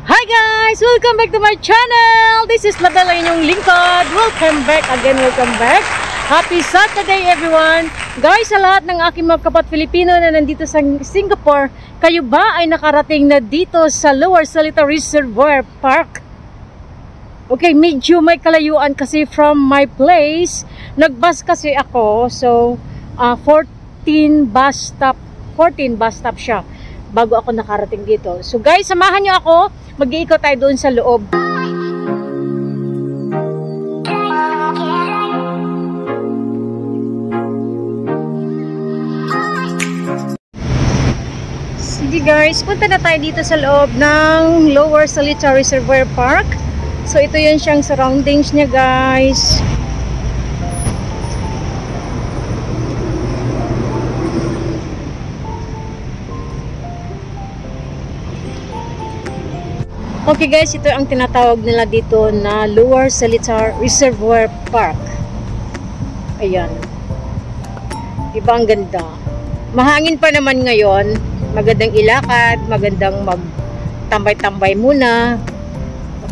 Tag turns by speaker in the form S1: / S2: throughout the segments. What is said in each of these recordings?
S1: Hi guys! Welcome back to my channel! This is Madala inyong lingkod. Welcome back again, welcome back. Happy Saturday everyone! Guys, sa lahat ng aking mga kapat Filipino na nandito sa Singapore, kayo ba ay nakarating na dito sa Lower Seletar Reservoir Park? Okay, medyo may kalayuan kasi from my place. Nag-bus kasi ako, so 14 bus stop siya bago ako nakarating dito. So guys, samahan niyo ako. Mag-iikot tayo doon sa loob. Sige guys, punta na tayo dito sa loob ng Lower Seletar Reservoir Park. So ito yun siyang surroundings niya guys. Okay guys, ito ang tinatawag nila dito na Lower Seletar Reservoir Park. Ayan. Diba ang ganda? Mahangin pa naman ngayon. Magandang ilakad, magandang magtambay-tambay muna.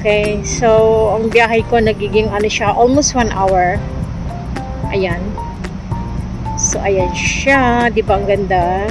S1: Okay, so ang biyahe ko nagiging ano siya, almost 1 hour. Ayan. So ayan siya, diba ang ganda?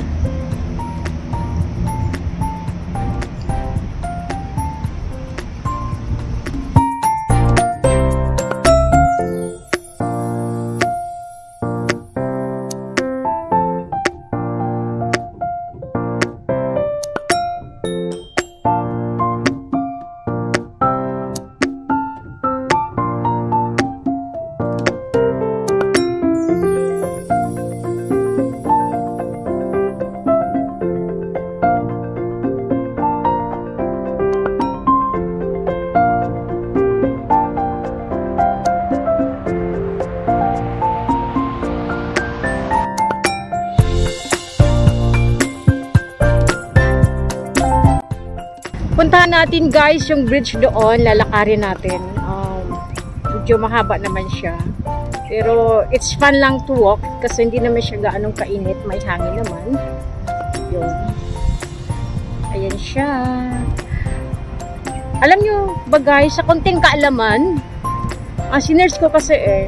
S1: Puntahan natin guys yung bridge doon, lalakarin natin. Medyo mahaba naman siya. Pero it's fun lang to walk kasi hindi naman siya gaanong kainit, may hangin naman. Yun. Ayan siya. Alam nyo ba guys, sa konting kaalaman, ang sinerge ko kasi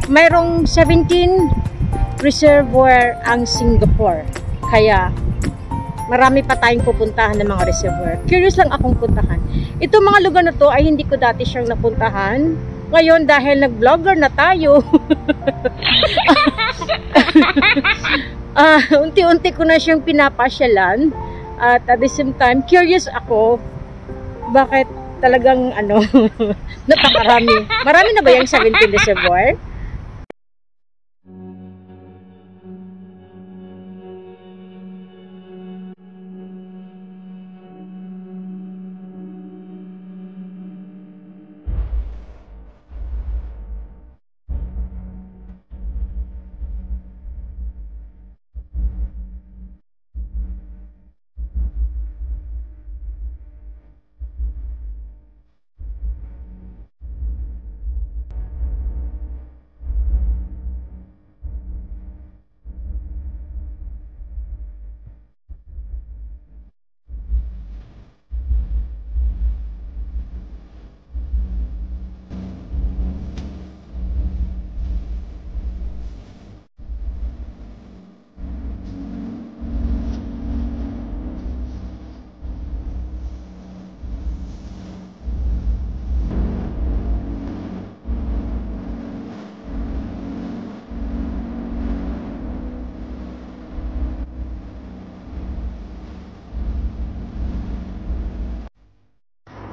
S1: mayroong 17 reservoir ang Singapore. Kaya marami pa tayong pupuntahan ng mga reservoir. Curious lang akong puntahan. Itong mga lugar na to ay hindi ko dati siyang napuntahan. Ngayon dahil nag-vlogger na tayo, unti-unti ko na siyang pinapasyalan. At at the same time, curious ako bakit talagang napakarami. Marami na ba yung 17 reservoir?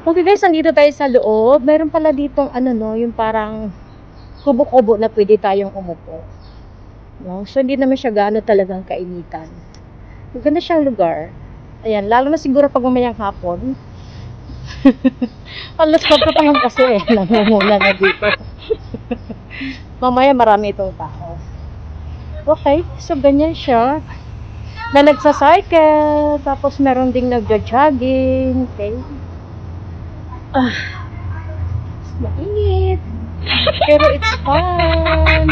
S1: Okay guys, nandito tayo sa loob. Meron pala ditong yung parang kubo-kubo na pwede tayong umupo. No? So hindi naman siya gaano talagang kainitan. Maganda siyang lugar. Ayan, lalo na siguro pag mamayang hapon. Alas pagkatangan kasi nangunguna na dito. Mamaya marami itong tao. Okay, so ganyan siya. Na nagsacycle, tapos meron ding nagja-jogging. Okay. Mainit. Pero it's fun.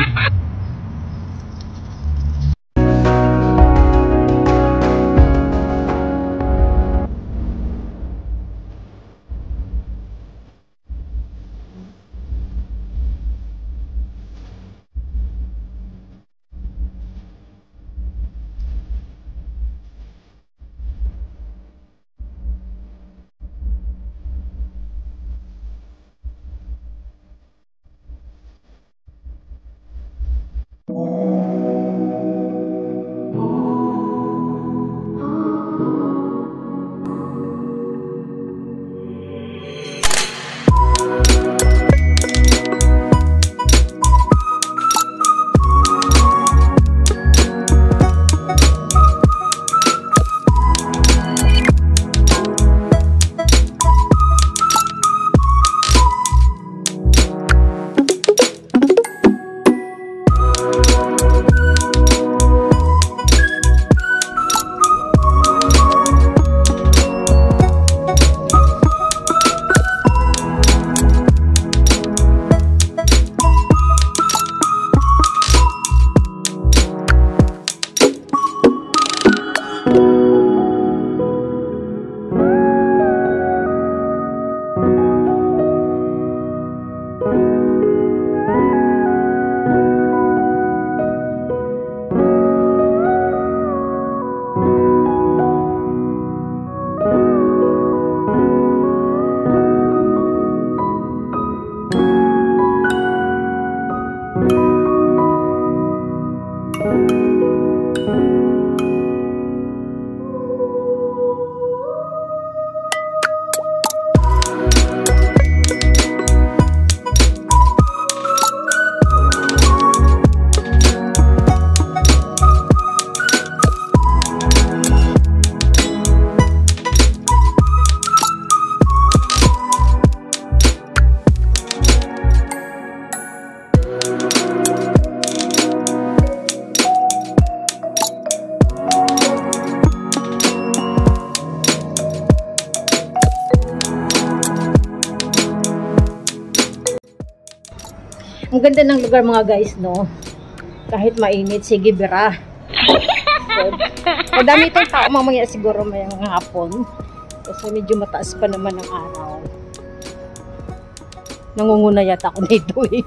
S1: Ang ganda ng lugar mga guys, no? Kahit mainit, sige bira. So, madami itong tao mamaya siguro mayang hapon. Kasi medyo mataas pa naman ang araw. Nangunguna yata ako nito eh.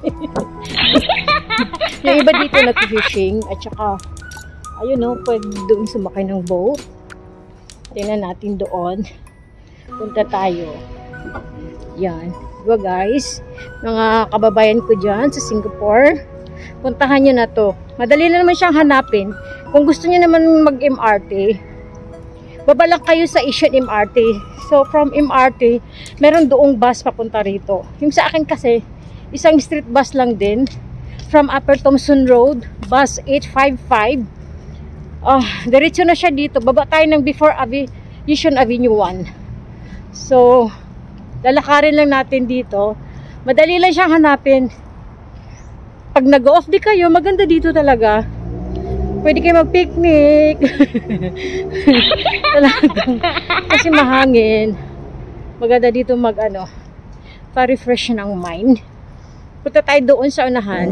S1: Yung iba dito nag-fishing at saka ayun no, pwede doon sumakay ng boat. Tingnan natin doon. Punta tayo. Yan. Diba guys? Mga kababayan ko dyan sa Singapore. Puntahan nyo na to. Madali na naman siyang hanapin. Kung gusto nyo naman mag-MRT, baba lang kayo sa Asian MRT. So from MRT, meron doong bus papunta rito. Yung sa akin kasi, isang street bus lang din. From Upper Thomson Road, bus 855. Diretso na siya dito. Baba tayo ng before Asian Avenue 1. So, lalakarin lang natin dito. Madali lang siyang hanapin. Pag nag-off di kayo, maganda dito talaga. Pwede kayo mag-picnic. Talagang, kasi mahangin. Maganda dito pa-refresh ng mind. Punta tayo doon sa unahan.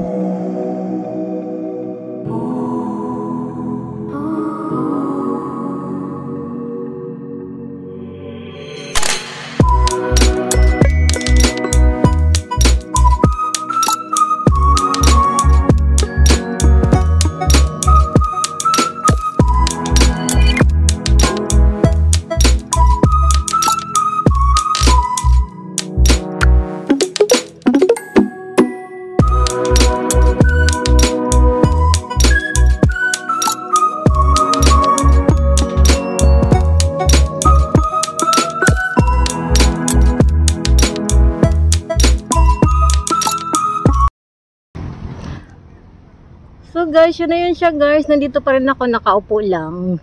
S1: So guys, yun na yun siya guys. Nandito pa rin ako, nakaupo lang.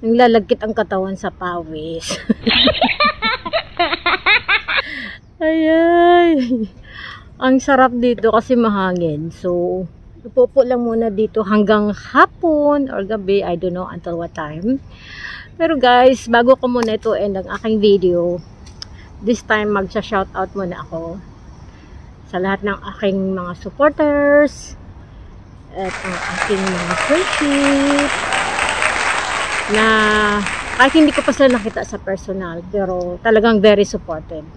S1: Naglalagkit ang katawan sa pawis. Ay. Ang sarap dito kasi mahangin. So, upo lang muna dito hanggang hapon or gabi. I don't know until what time. Pero guys, bago ko muna ito end ang aking video, this time magsha-shoutout muna ako sa lahat ng aking mga supporters at ang aking mga friendship na kahit hindi ko pa sila nakita sa personal pero talagang very supportive.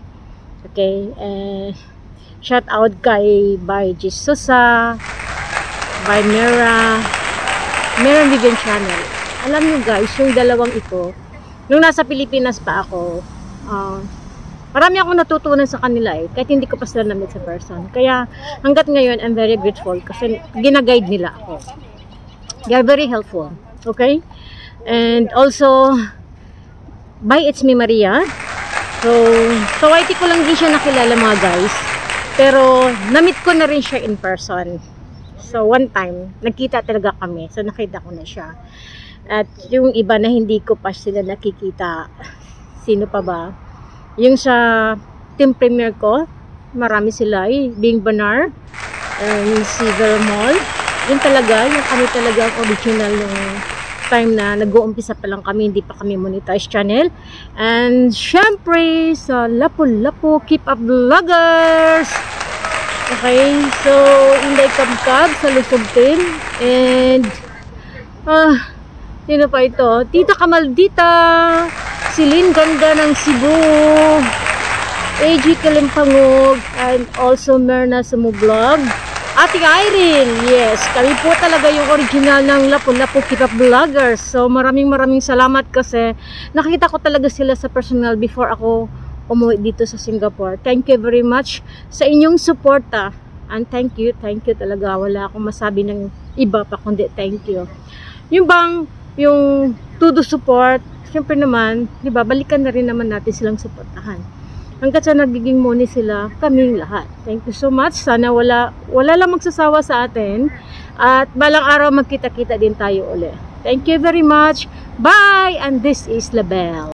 S1: Okay, shout out kay by Jesusa, by Mera Vivian Channel. Alam nyo guys, yung dalawang ito, nung nasa Pilipinas pa ako, marami akong natutunan sa kanila kahit hindi ko pa sila na-meet sa person. Kaya hanggat ngayon, I'm very grateful kasi gina-guide nila ako. They are very helpful. Okay? And also, by It's Me Maria. So IT ko lang din siya nakilala mga guys. Pero, na-meet ko na rin siya in person. So, one time, nagkita talaga kami. So, nakita ko na siya. At yung iba na hindi ko pa sila nakikita, sino pa ba? Yung sa team premier ko, marami sila Bing Banar and si Vera Mall. Yun talaga, yung kami talaga ang original yung time na nag-uumpisa pa lang kami, hindi pa kami monetize channel. And syempre sa Lapu-Lapu Keep Up Vloggers. Okay, so Inday Kabkab sa Lusog Team. And sino pa ito? Tita Kamaldita, Silin Ganda ng Cebu, AG Kalimpangog, and also Merna Sumublog, Ating Irene. Yes, kami po talaga yung original ng Lapu-Lapu Keep Up Vloggers. So maraming salamat kasi nakita ko talaga sila sa personal before ako umuwi dito sa Singapore. Thank you very much sa inyong suporta. And thank you talaga. Wala akong masabi ng iba pa kundi thank you. Yung todo support, siyempre naman, di ba, balikan na rin naman natin silang suportahan. Hanggat sa nagiging money sila, kaming lahat. Thank you so much. Sana wala lang magsasawa sa atin. At balang araw magkita-kita din tayo ulit. Thank you very much. Bye! And this is Labelle.